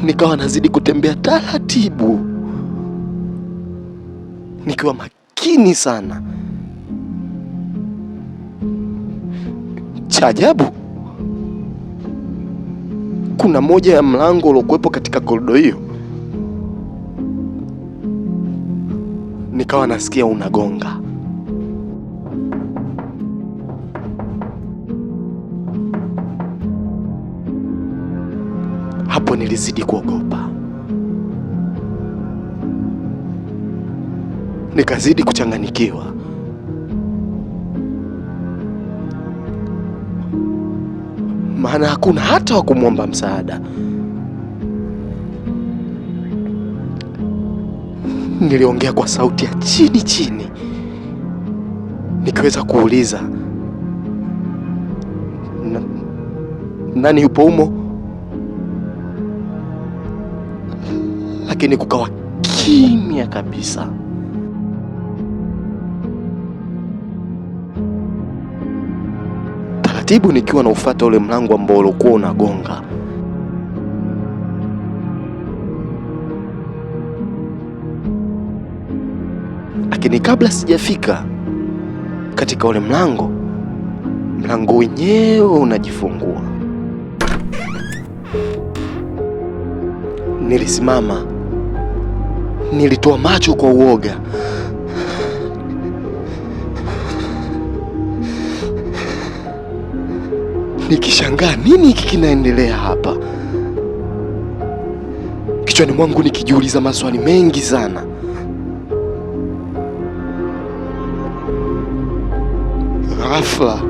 Nikawa nazidi kutembea taratibu, nikiwa makini sana. Cha ajabu, kuna moja ya mlango uliokuwepo katika korido hiyo, nikawa nasikia unagonga. Hapo nilizidi kuogopa, nikazidi kuchanganyikiwa. Maana hakuna hata wa kumwomba msaada. Niliongea kwa sauti ya chini chini, nikiweza kuuliza, nani yupo humo? Lakini kukawa kimya kabisa. Taratibu nikiwa na ufuata ule mlango ambao ulikuwa unagonga, lakini kabla sijafika katika ule mlango, mlango wenyewe unajifungua. Nilisimama, nilitoa macho kwa uoga. Nikishangaa nini hiki kinaendelea hapa. Kichwani mwangu nikijiuliza maswali mengi sana. Ghafla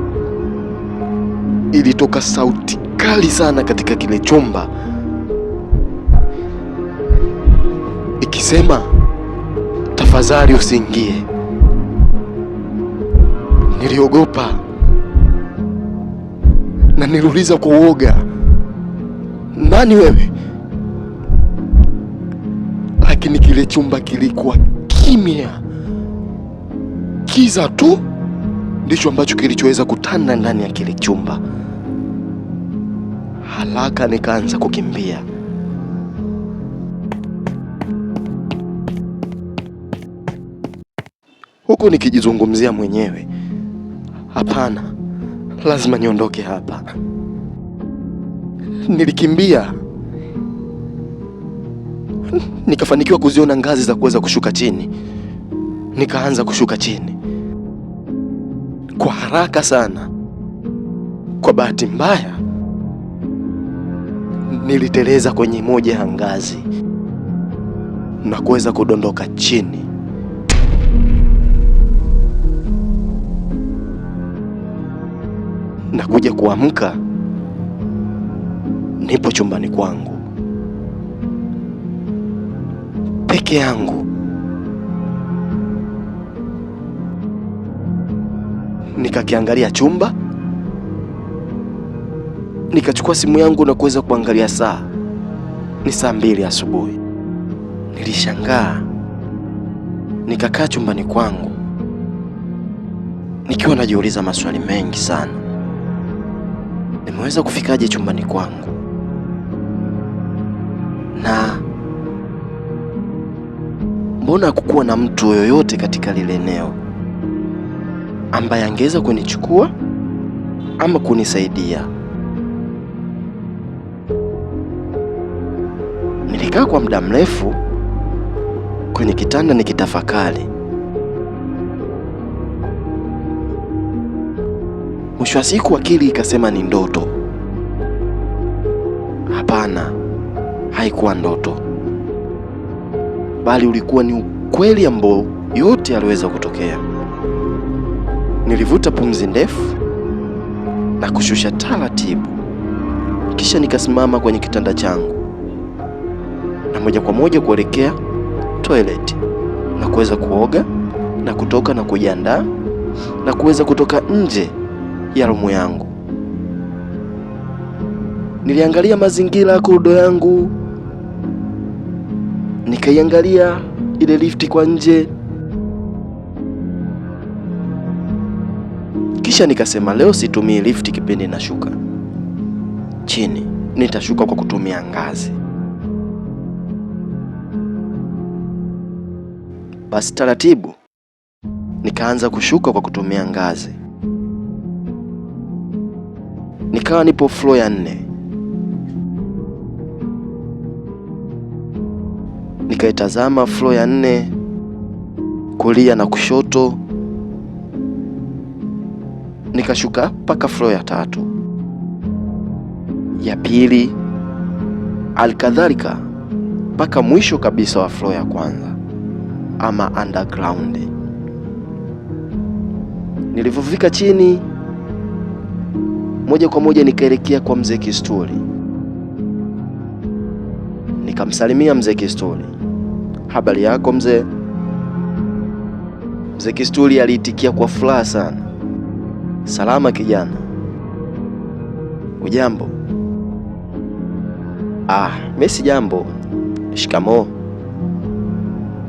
ilitoka sauti kali sana katika kile chumba, ikisema, tafadhali usiingie. Niliogopa na niliuliza kwa uoga, nani wewe? Lakini kile chumba kilikuwa kimya. Kiza tu ndicho ambacho kilichoweza kutanda ndani ya kile chumba. Haraka nikaanza kukimbia. Huku nikijizungumzia mwenyewe, hapana, lazima niondoke hapa. Nilikimbia, nikafanikiwa kuziona ngazi za kuweza kushuka chini. Nikaanza kushuka chini kwa haraka sana. Kwa bahati mbaya, niliteleza kwenye moja ya ngazi na kuweza kudondoka chini. Na kuja kuamka, nipo chumbani kwangu peke yangu. Nikakiangalia chumba, nikachukua simu yangu na kuweza kuangalia saa. Ni saa 2 asubuhi. Nilishangaa, nikakaa chumbani kwangu nikiwa najiuliza maswali mengi sana. Nimeweza kufikaje chumbani kwangu? Na mbona hakukuwa na mtu yoyote katika lile eneo ambaye angeweza kunichukua ama kunisaidia? Nilikaa kwa muda mrefu kwenye kitanda nikitafakari. Mwisho wa siku akili ikasema ni ndoto. Hapana, haikuwa ndoto, bali ulikuwa ni ukweli ambao yote yaliweza kutokea. Nilivuta pumzi ndefu na kushusha taratibu, kisha nikasimama kwenye kitanda changu na moja kwa moja kuelekea toilet na kuweza kuoga na kutoka na kujiandaa na kuweza kutoka nje ya rumu yangu. Niliangalia mazingira ya korido yangu, nikaiangalia ile lifti kwa nje, kisha nikasema leo situmii lifti kipindi nashuka chini, nitashuka kwa kutumia ngazi. Basi taratibu nikaanza kushuka kwa kutumia ngazi. Nikawa nipo floor ya 4. Nikaitazama floor ya 4 kulia na kushoto. Nikashuka mpaka floor ya 3, ya 2, alikadhalika mpaka mwisho kabisa wa floor ya 1 ama underground. Nilipofika chini, moja kwa moja nikaelekea kwa mzee Kisturi. Nikamsalimia mzee Kisturi. Habari yako mzee? Mzee Kisturi aliitikia kwa furaha sana. Salama kijana. Ujambo? Mimi si jambo. Shikamoo.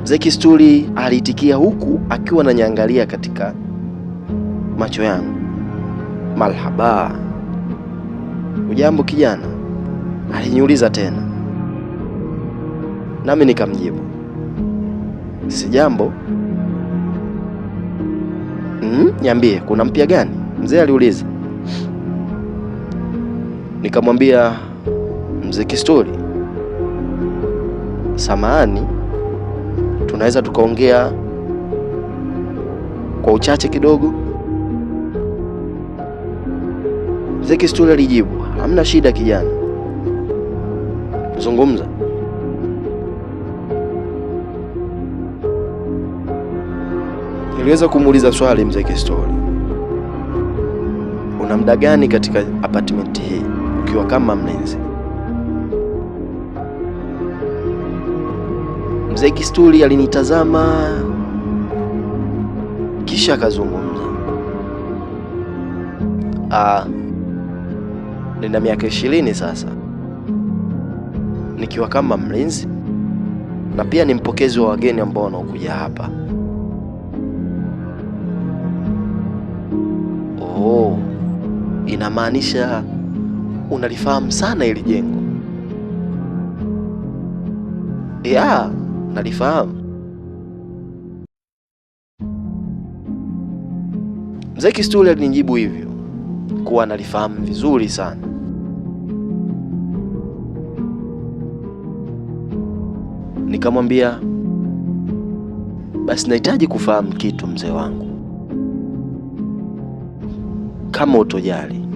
Mzee Kisturi aliitikia huku akiwa ananiangalia katika macho yangu. Marhaba. Ujambo kijana? Aliniuliza tena. Nami nikamjibu, si jambo. Niambie, kuna mpya gani? Mzee aliuliza. Nikamwambia, mzee Kisturi, samahani, tunaweza tukaongea kwa uchache kidogo? Mzee Kisturi alijibu, hamna shida kijana, zungumza. Niliweza kumuuliza swali mzee Kisturi, una muda gani katika apartment hii ukiwa kama mlinzi? Mzee Kisturi alinitazama kisha akazungumza. Nina miaka 20 sasa nikiwa kama mlinzi, na pia ni mpokezi wa wageni ambao wanaokuja hapa. Inamaanisha unalifahamu sana hili jengo? Ya, nalifahamu. Mzee Kisturi alinijibu hivyo kuwa nalifahamu vizuri sana. Nikamwambia, basi nahitaji kufahamu kitu mzee wangu, kama utojali.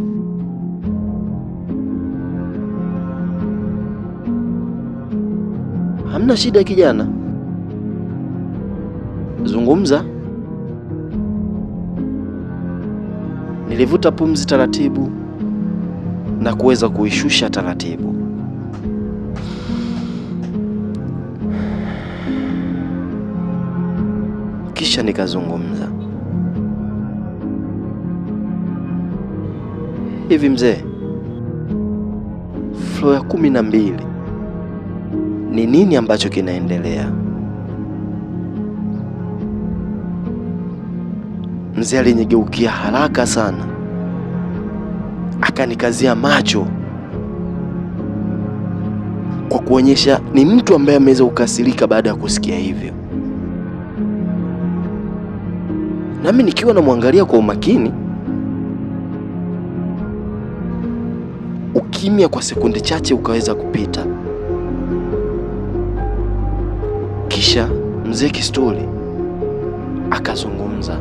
Hamna shida kijana, zungumza. Nilivuta pumzi taratibu na kuweza kuishusha taratibu. Kisha nikazungumza. Hivi mzee, floor ya 12 ni nini ambacho kinaendelea? Mzee alinigeukia haraka sana, akanikazia macho kwa kuonyesha ni mtu ambaye ameweza kukasirika baada ya kusikia hivyo. Nami nikiwa namwangalia kwa umakini. Ukimya kwa sekunde chache ukaweza kupita. Kisha mzee Kisturi akazungumza.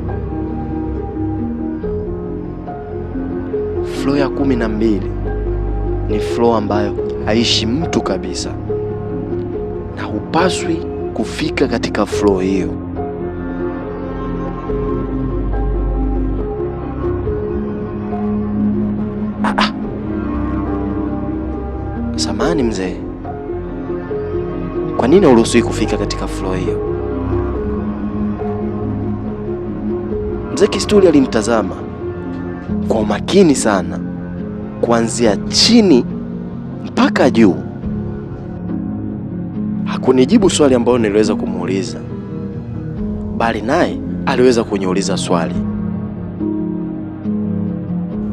Floor ya 12 ni floor ambayo haishi mtu kabisa, na hupaswi kufika katika floor hiyo. Samahani mzee, kwa nini hauruhusiwi kufika katika floor hiyo? Mzee Kisturi alinitazama kwa umakini sana, kuanzia chini mpaka juu. Hakunijibu swali ambalo niliweza kumuuliza, bali naye aliweza kuniuliza swali.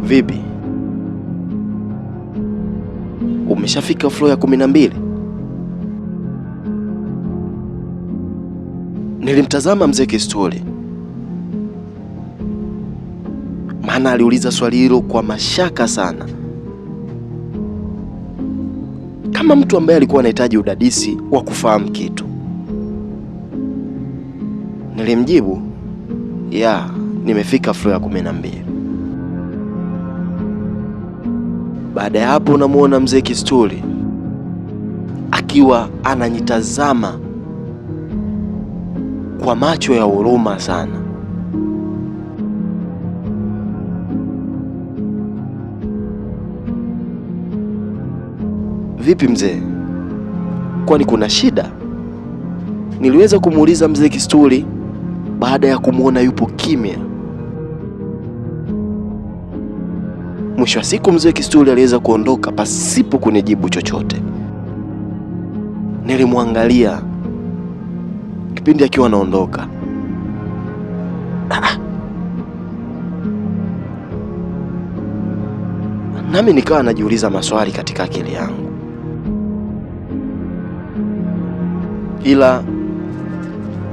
Vipi? Umeshafika floor ya 12? Nilimtazama mzee Kisturi, maana aliuliza swali hilo kwa mashaka sana, kama mtu ambaye alikuwa anahitaji udadisi wa kufahamu kitu. Nilimjibu, nimefika floor ya 12. Baada ya hapo namuona mzee Kisturi akiwa ananitazama kwa macho ya huruma sana. Vipi mzee? Kwani kuna shida? Niliweza kumuuliza mzee Kisturi baada ya kumuona yupo kimya. Mwisho wa siku mzee Kisturi aliweza kuondoka pasipo kunijibu chochote. Nilimwangalia kipindi akiwa anaondoka. Nami nikawa najiuliza maswali katika akili yangu, ila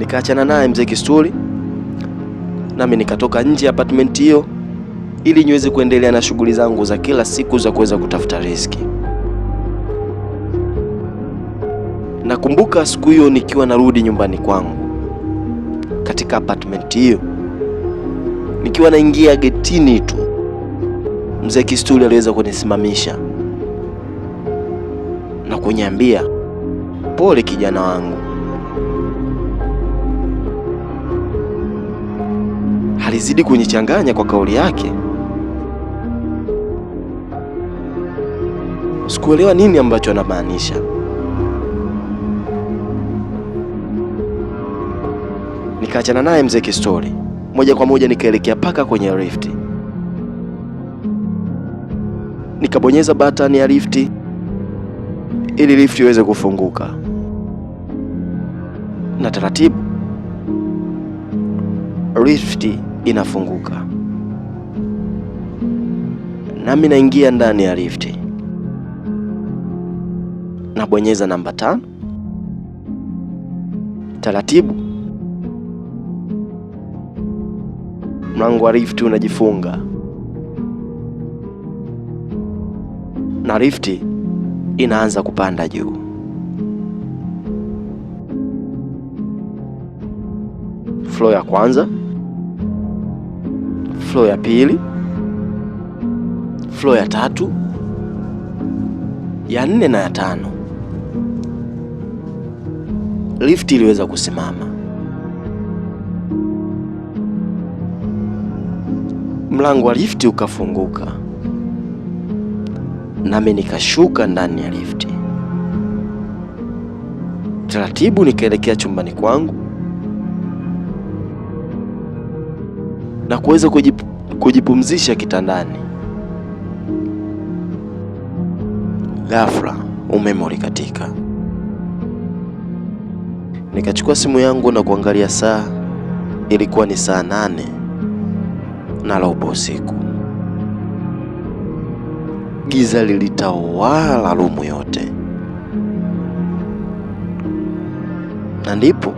nikaachana naye mzee Kisturi, nami nikatoka nje ya apartment hiyo ili niweze kuendelea na shughuli zangu za kila siku za kuweza kutafuta riziki. Nakumbuka siku hiyo nikiwa narudi nyumbani kwangu katika apartment hiyo, nikiwa naingia getini tu, mzee Kisturi aliweza kunisimamisha na kuniambia, pole kijana wangu. Alizidi kunichanganya kwa kauli yake. Sikuelewa nini ambacho anamaanisha. Nikaachana naye mzee Kisturi, moja kwa moja nikaelekea paka kwenye lifti. Nikabonyeza button ya lifti ili lifti iweze kufunguka, na taratibu lifti inafunguka, nami naingia ndani ya lifti. Nabonyeza namba 5. Taratibu mlango wa lifti unajifunga na lifti inaanza kupanda juu. Floor ya kwanza, floor ya pili, floor ya 3, ya 4 na ya 5. Lifti iliweza kusimama. Mlango wa lifti ukafunguka, nami nikashuka ndani ya lifti. Taratibu nikaelekea chumbani kwangu na kuweza kujipumzisha kitandani. Ghafla umeme ulikatika. Nikachukua simu yangu na kuangalia saa. Ilikuwa ni saa 8 na robo usiku. Giza lilitawala rumu yote, na ndipo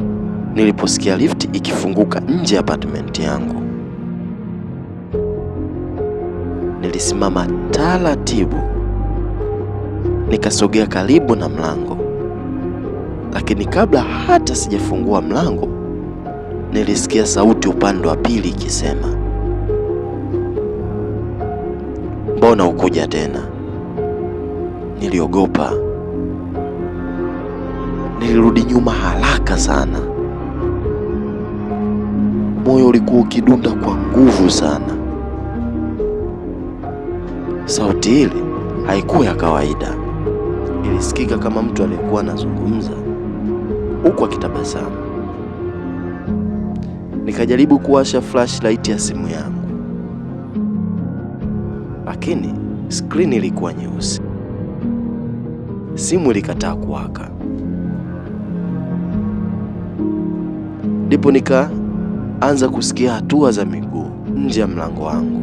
niliposikia lifti ikifunguka nje ya apartment yangu. Nilisimama taratibu, nikasogea karibu na mlango, lakini kabla hata sijafungua mlango, nilisikia sauti upande wa pili ikisema, mbona ukuja tena? Niliogopa. Nilirudi nyuma haraka sana. Moyo ulikuwa ukidunda kwa nguvu sana. Sauti ile haikuwa ya kawaida. Ilisikika kama mtu aliyekuwa anazungumza huku akitabasamu. Nikajaribu kuwasha flashlight ya simu yangu, lakini screen ilikuwa nyeusi. Simu ilikataa kuwaka. Ndipo nikaanza kusikia hatua za miguu nje ya mlango wangu.